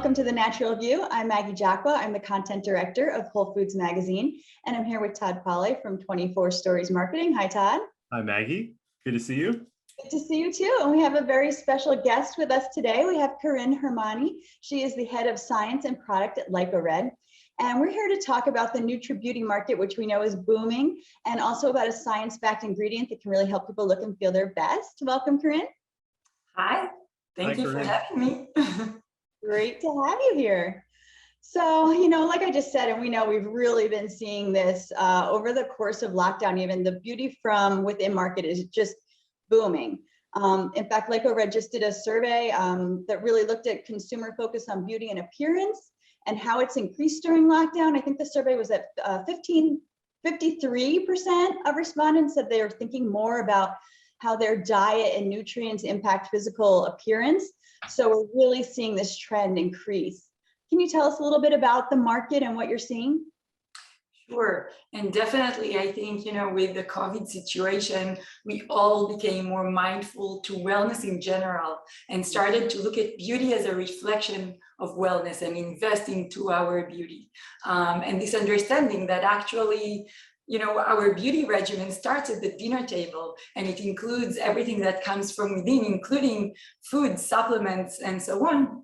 welcome to The Natural View. I'm Maggie Jacqua. I'm the content director of Whole Foods Magazine, and I'm here with Todd Polly from 24 Stories Marketing. Hi, Todd. Hi, Maggie. Good to see you. Good to see you too. And we have a very special guest with us today. We have Corinne Hermani. She is the head of science and product at Red. And we're here to talk about the NutriBeauty market, which we know is booming, and also about a science-backed ingredient that can really help people look and feel their best. Welcome, Corinne. Hi, thank you for having me. Great to have you here. So, like I just said, and we know we've really been seeing this over the course of lockdown, even the beauty from within market is just booming. In fact, Red just did a survey that really looked at consumer focus on beauty and appearance and how it's increased during lockdown. I think the survey was at 53% of respondents said they are thinking more about how their diet and nutrients impact physical appearance. So we're really seeing this trend increase. Can you tell us a little bit about the market and what you're seeing? Sure, and definitely I think, with the COVID situation, we all became more mindful to wellness in general and started to look at beauty as a reflection of wellness and invest into our beauty. And this understanding that actually, our beauty regimen starts at the dinner table, and it includes everything that comes from within, including food, supplements, and so on.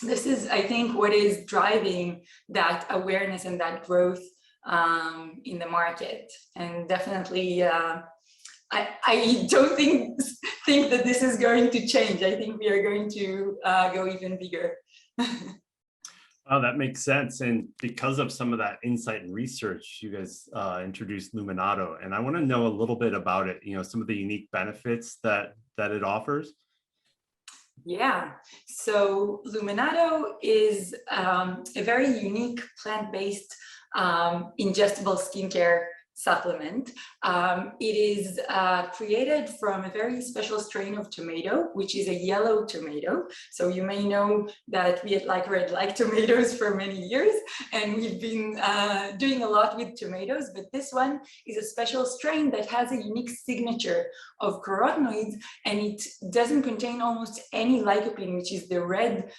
This is, I think, what is driving that awareness and that growth in the market. And definitely, I don't think that this is going to change. I think we are going to go even bigger. Oh, that makes sense. And because of some of that insight and research, you guys introduced Lumenato, and I want to know a little bit about it, some of the unique benefits that it offers. Yeah, so Lumenato is a very unique plant-based ingestible skincare supplement. It is created from a very special strain of tomato, which is a yellow tomato. So you may know that we at Red like tomatoes for many years, and we've been doing a lot with tomatoes, but this one is a special strain that has a unique signature of carotenoids, and it doesn't contain almost any lycopene, which is the red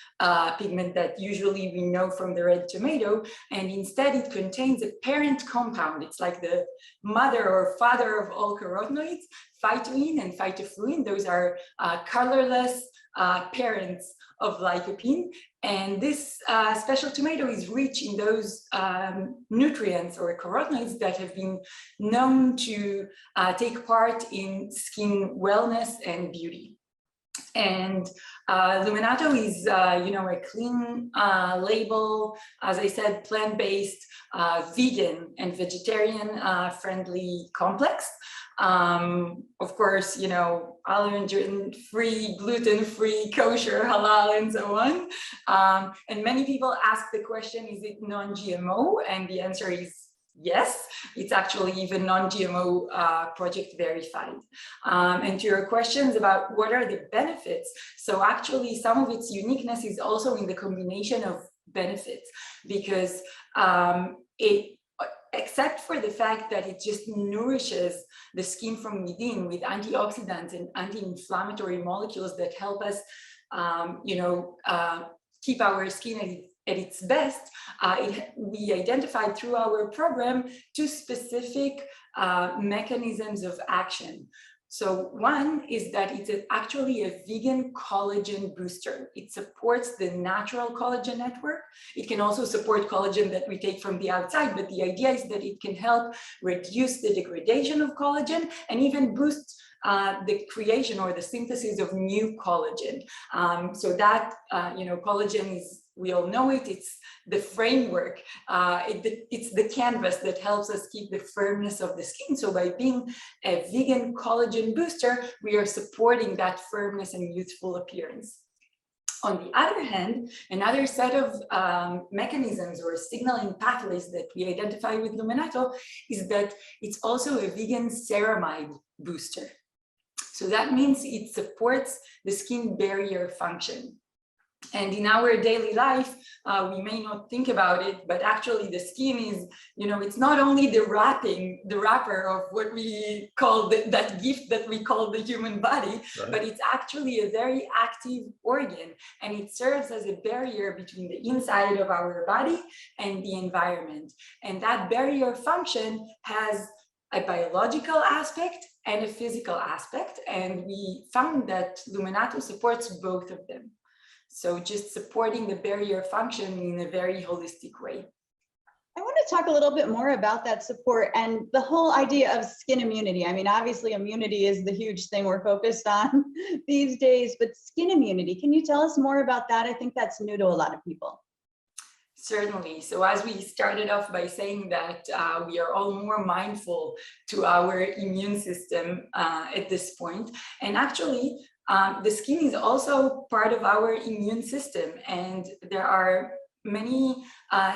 pigment that usually we know from the red tomato, and instead it contains a parent compound. It's like the mother or father of all carotenoids, phytoin and phytofluin. Those are colorless parents of lycopene. And this special tomato is rich in those nutrients or carotenoids that have been known to take part in skin wellness and beauty. And Lumenato is, a clean label, as I said, plant-based, vegan and vegetarian friendly complex. Of course, allergen-free, gluten-free, kosher, halal, and so on. And many people ask the question, is it non-GMO? And the answer is yes, it's actually even non-GMO project verified. And to your questions about what are the benefits, so actually some of its uniqueness is also in the combination of benefits, because except for the fact that it just nourishes the skin from within with antioxidants and anti-inflammatory molecules that help us, keep our skin at its best, we identified through our program 2 specific mechanisms of action. So one is that it's actually a vegan collagen booster. It supports the natural collagen network. It can also support collagen that we take from the outside, but the idea is that it can help reduce the degradation of collagen and even boost the creation or the synthesis of new collagen. So that, collagen is, we all know it, it's the framework, it's the canvas that helps us keep the firmness of the skin. So by being a vegan collagen booster, we are supporting that firmness and youthful appearance. On the other hand, another set of mechanisms or signaling pathways that we identify with Lumenato is that it's also a vegan ceramide booster. So that means it supports the skin barrier function. And in our daily life, we may not think about it, but actually the skin is, it's not only the wrapper of what we call that gift that we call the human body, Right. but it's actually a very active organ, and it serves as a barrier between the inside of our body and the environment. And that barrier function has a biological aspect and a physical aspect, and we found that Lumenato supports both of them. So just supporting the barrier function in a very holistic way. I want to talk a little bit more about that support and the whole idea of skin immunity. I mean, obviously immunity is the huge thing we're focused on these days, but skin immunity, can you tell us more about that? I think that's new to a lot of people. Certainly. So as we started off by saying that we are all more mindful to our immune system at this point, and actually the skin is also part of our immune system, and there are many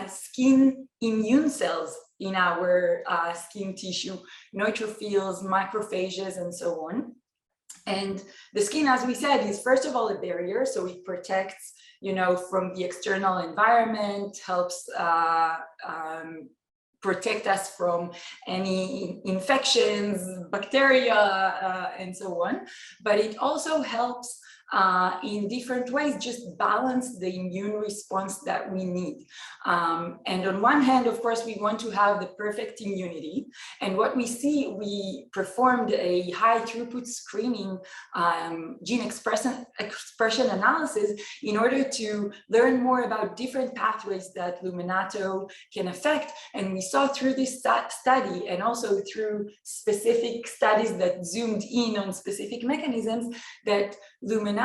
skin immune cells in our skin tissue, neutrophils, macrophages, and so on. And the skin, as we said, is first of all a barrier, so it protects, from the external environment, helps protect us from any infections, bacteria, and so on. But it also helps in different ways, just balance the immune response that we need. And on one hand, of course, we want to have the perfect immunity. And what we see, we performed a high throughput screening gene expression analysis in order to learn more about different pathways that Lumenato can affect. And we saw through this study, and also through specific studies that zoomed in on specific mechanisms, that Lumenato,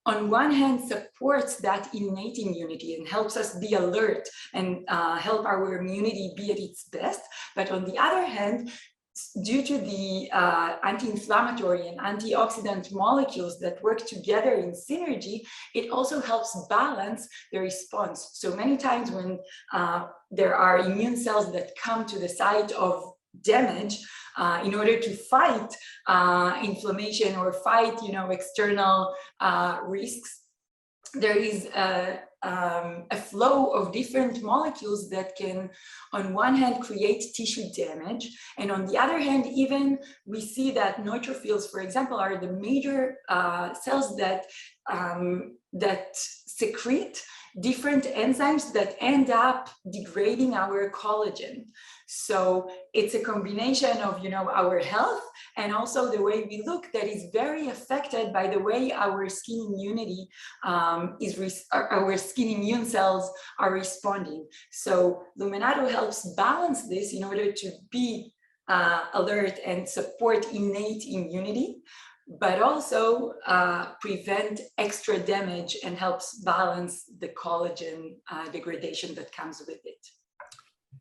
on one hand, supports that innate immunity and helps us be alert and help our immunity be at its best. But on the other hand, due to the anti-inflammatory and antioxidant molecules that work together in synergy, it also helps balance the response. So many times when there are immune cells that come to the site of damage, in order to fight inflammation or fight, external risks, there is a flow of different molecules that can, on one hand, create tissue damage, and on the other hand, even we see that neutrophils, for example, are the major cells that secrete different enzymes that end up degrading our collagen. So it's a combination of, our health and also the way we look that is very affected by the way our skin immunity our skin immune cells are responding. So Lumenato helps balance this in order to be alert and support innate immunity, but also prevent extra damage and helps balance the collagen degradation that comes with it.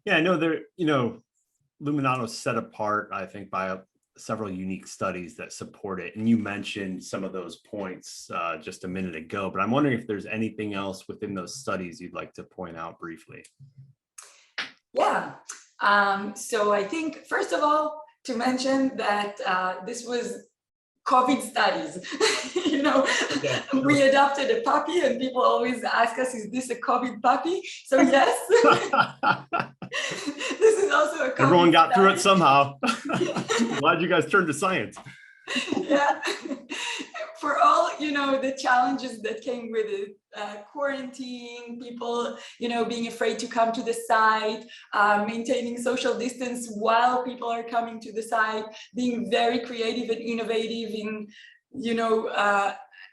Yeah, I know there, Lumenato's set apart, I think, by several unique studies that support it. And you mentioned some of those points just a minute ago, but I'm wondering if there's anything else within those studies you'd like to point out briefly. Yeah, so I think, first of all, to mention that this was COVID studies. Okay. We adopted a puppy and people always ask us, is this a COVID puppy? So yes, this is also a COVID Everyone got study. through it somehow. Glad you guys turned to science. Yeah, for all, the challenges that came with it, quarantine, people, being afraid to come to the site, maintaining social distance while people are coming to the site, being very creative and innovative in,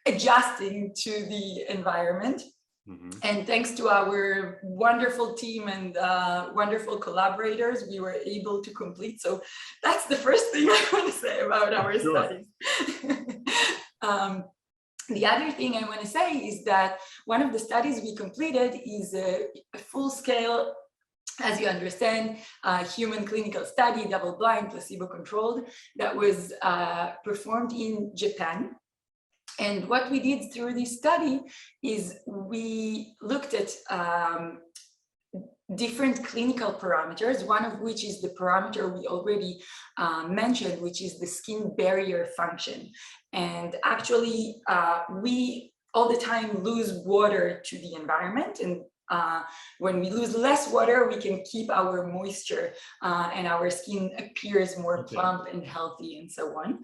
adjusting to the environment. Mm-hmm. And thanks to our wonderful team and wonderful collaborators, we were able to complete. So that's the first thing I want to say about our studies. The other thing I want to say is that one of the studies we completed is a full-scale, as you understand, human clinical study, double-blind, placebo-controlled, that was performed in Japan. And what we did through this study is we looked at different clinical parameters, one of which is the parameter we already mentioned, which is the skin barrier function. And actually, we all the time lose water to the environment, and when we lose less water, we can keep our moisture and our skin appears more plump and healthy and so on.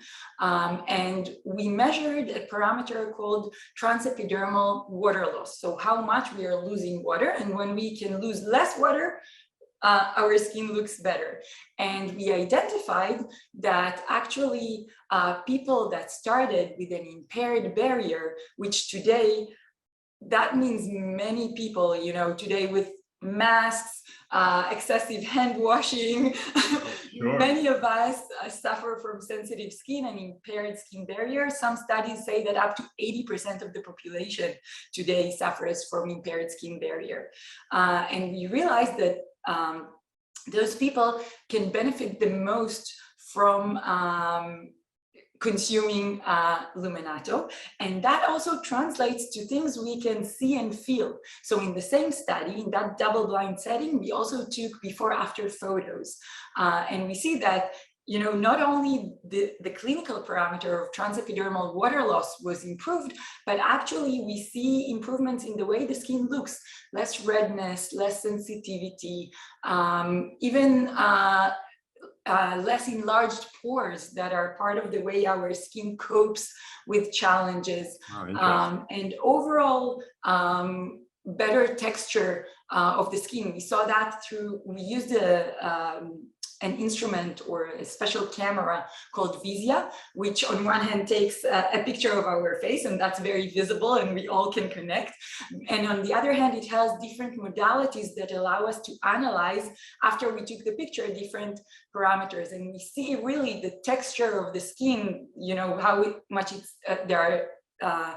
And we measured a parameter called transepidermal water loss. So how much we are losing water, and when we can lose less water, our skin looks better. And we identified that actually people that started with an impaired barrier, which today, that means many people, you know, today with masks, excessive hand washing, Sure. many of us suffer from sensitive skin and impaired skin barrier. Some studies say that up to 80% of the population today suffers from impaired skin barrier. And we realized that those people can benefit the most from consuming Lumenato, and that also translates to things we can see and feel. So in the same study, in that double-blind setting, we also took before-after photos, and we see that, you know, not only the clinical parameter of transepidermal water loss was improved, but actually we see improvements in the way the skin looks, less redness, less sensitivity, even less enlarged pores that are part of the way our skin copes with challenges, and overall better texture of the skin. We saw that through, we used an instrument or a special camera called Visia, which on one hand takes a picture of our face, and that's very visible and we all can connect. And on the other hand, it has different modalities that allow us to analyze, after we took the picture, different parameters. And we see really the texture of the skin, you know, how much it's, there are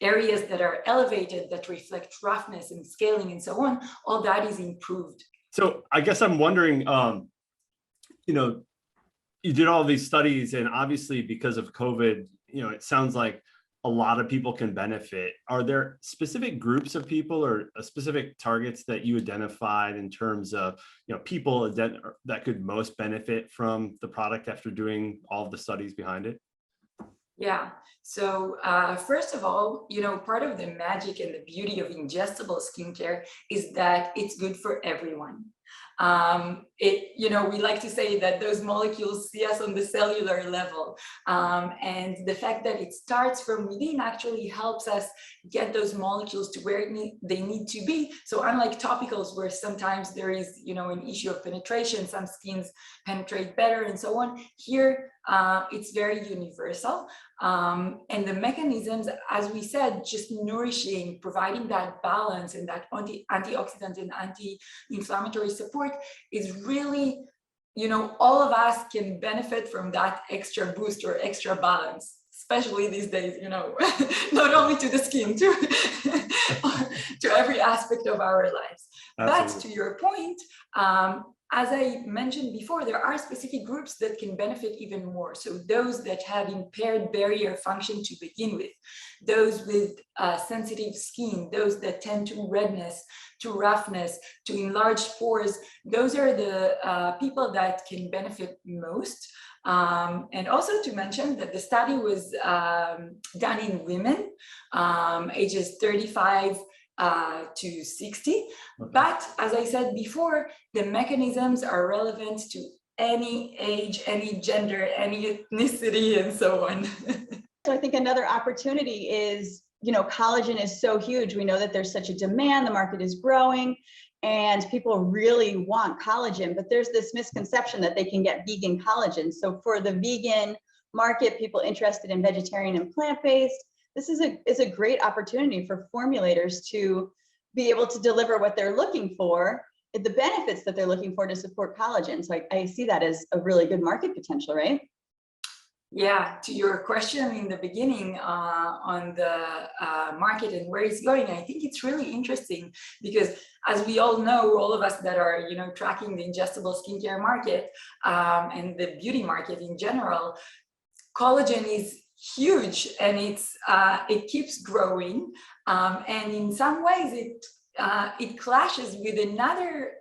areas that are elevated that reflect roughness and scaling and so on. All that is improved. So I guess I'm wondering, you know, you did all these studies, and obviously because of COVID, you know, it sounds like a lot of people can benefit. Are there specific groups of people or specific targets that you identified in terms of, you know, people that could most benefit from the product after doing all of the studies behind it? Yeah, so first of all, you know, part of the magic and the beauty of ingestible skincare is that it's good for everyone. You know, we like to say that those molecules see us on the cellular level, and the fact that it starts from within actually helps us get those molecules to where they need to be. So unlike topicals, where sometimes there is, you know, an issue of penetration, some skins penetrate better and so on, here it's very universal. And the mechanisms, as we said, just nourishing, providing that balance and that antioxidant and anti-inflammatory support is really, you know, all of us can benefit from that extra boost or extra balance, especially these days, you know, not only to the skin, to every aspect of our lives. Absolutely. But to your point, as I mentioned before, there are specific groups that can benefit even more. So those that have impaired barrier function to begin with, those with sensitive skin, those that tend to redness, to roughness, to enlarged pores, those are the people that can benefit most. And also to mention that the study was done in women, ages 35 to 60. Okay. But as I said before, the mechanisms are relevant to any age, any gender, any ethnicity, and so on. So I think another opportunity is, you know, collagen is so huge. We know that there's such a demand, the market is growing, and people really want collagen, but there's this misconception that they can get vegan collagen. So for the vegan market, people interested in vegetarian and plant-based, this is a great opportunity for formulators to be able to deliver what they're looking for, the benefits that they're looking for to support collagen. So I see that as a really good market potential, right? Yeah, to your question in the beginning on the market and where it's going, I think it's really interesting because, as we all know, all of us that are, you know, tracking the ingestible skincare market and the beauty market in general, collagen is huge, and it keeps growing, and in some ways it clashes with another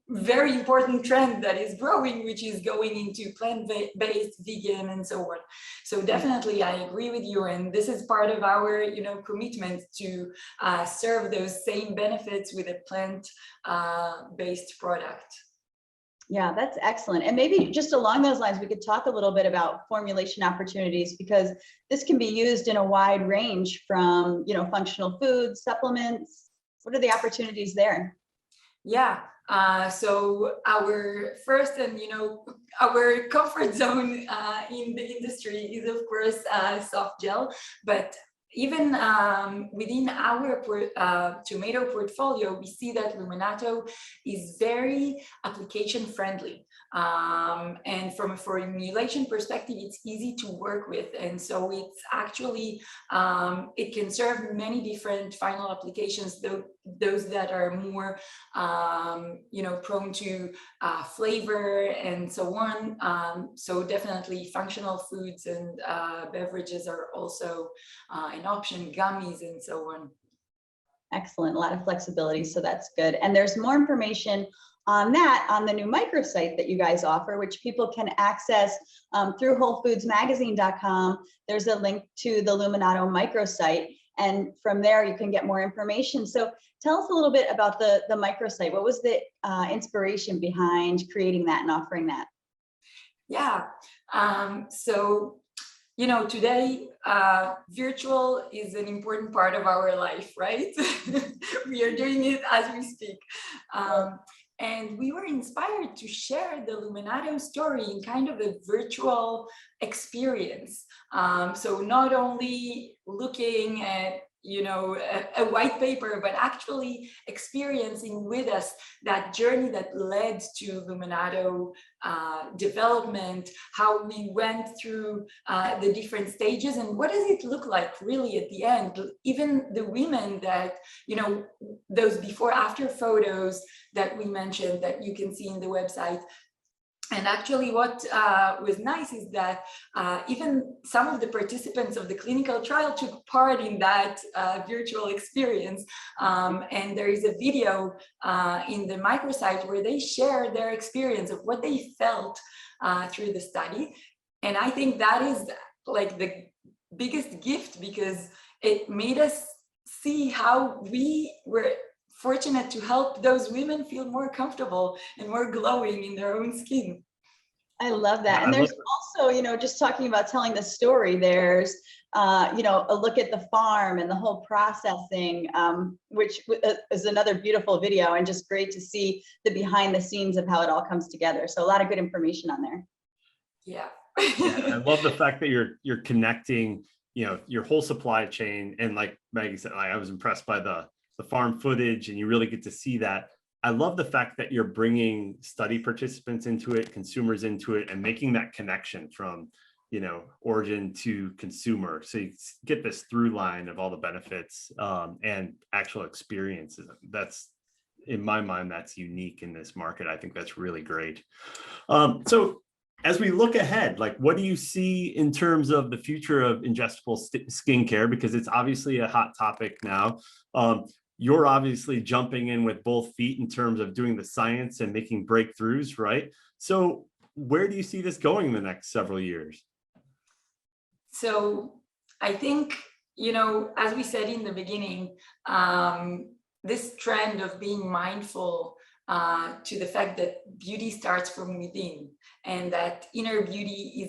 very important trend that is growing, which is going into plant-based, vegan, and so on. So definitely, I agree with you, and this is part of our, commitment to serve those same benefits with a plant-based product. Yeah, that's excellent. And maybe just along those lines, we could talk a little bit about formulation opportunities, because this can be used in a wide range from, functional foods, supplements. What are the opportunities there? Yeah, so our first and, our comfort zone in the industry is, of course, soft gel, but even within our tomato portfolio, we see that Lumenato is very application friendly. And from a formulation perspective, it's easy to work with. And so it's actually, it can serve many different final applications, those that are more, prone to flavor and so on. So definitely functional foods and beverages are also an option, gummies and so on. Excellent, a lot of flexibility, so that's good. And there's more information on that on the new microsite that you guys offer, which people can access through WholeFoodsMagazine.com. There's a link to the Lumenato microsite, and from there you can get more information. So tell us a little bit about the microsite. What was the inspiration behind creating that and offering that? Yeah, so today, virtual is an important part of our life, right? We are doing it as we speak. And we were inspired to share the Lumenato story in kind of a virtual experience. So not only looking at a white paper, but actually experiencing with us that journey that led to Lumenato development, how we went through the different stages, and what does it look like really at the end. Even the women that, those before after photos that we mentioned that you can see in the website. And actually what was nice is that even some of the participants of the clinical trial took part in that virtual experience. And there is a video in the microsite where they share their experience of what they felt through the study. And I think that is like the biggest gift, because it made us see how we were fortunate to help those women feel more comfortable and more glowing in their own skin. I love that. And there's also, just talking about telling the story, there's, a look at the farm and the whole processing, which is another beautiful video, and just great to see the behind the scenes of how it all comes together. So a lot of good information on there. Yeah. I love the fact that you're connecting, your whole supply chain. And like Maggie said, I was impressed by the farm footage, and you really get to see that. I love the fact that you're bringing study participants into it, consumers into it, and making that connection from, origin to consumer. So you get this through line of all the benefits and actual experiences. That's, in my mind, that's unique in this market. I think that's really great. So as we look ahead, like, what do you see in terms of the future of ingestible skincare? Because it's obviously a hot topic now. You're obviously jumping in with both feet in terms of doing the science and making breakthroughs, right? So where do you see this going in the next several years? So I think, as we said in the beginning, this trend of being mindful to the fact that beauty starts from within, and that inner beauty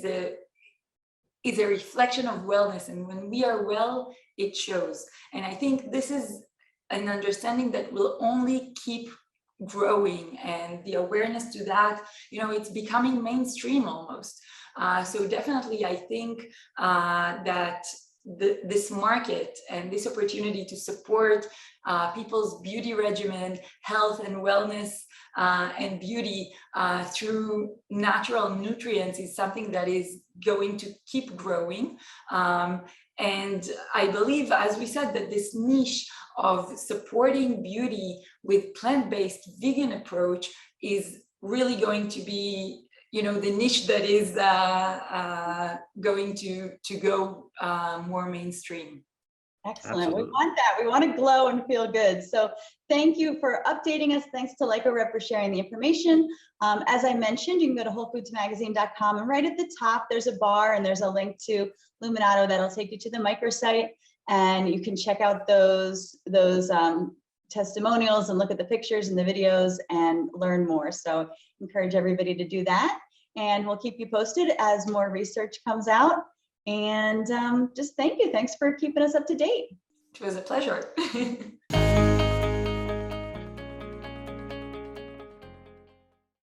is a reflection of wellness. And when we are well, it shows. And I think this is an understanding that will only keep growing, and the awareness to that, it's becoming mainstream almost. So definitely, I think that this market and this opportunity to support people's beauty regimen, health and wellness and beauty through natural nutrients is something that is going to keep growing. And I believe, as we said, that this niche of supporting beauty with plant-based vegan approach is really going to be, the niche that is going to go more mainstream. Excellent. Absolutely. We want that. We want to glow and feel good. So thank you for updating us. Thanks to Leica Rep for sharing the information. As I mentioned, you can go to wholefoodsmagazine.com, and right at the top, there's a bar and there's a link to Lumenato that'll take you to the microsite, and you can check out those testimonials and look at the pictures and the videos and learn more. So encourage everybody to do that, and we'll keep you posted as more research comes out. And just thank you. Thanks for keeping us up to date. It was a pleasure.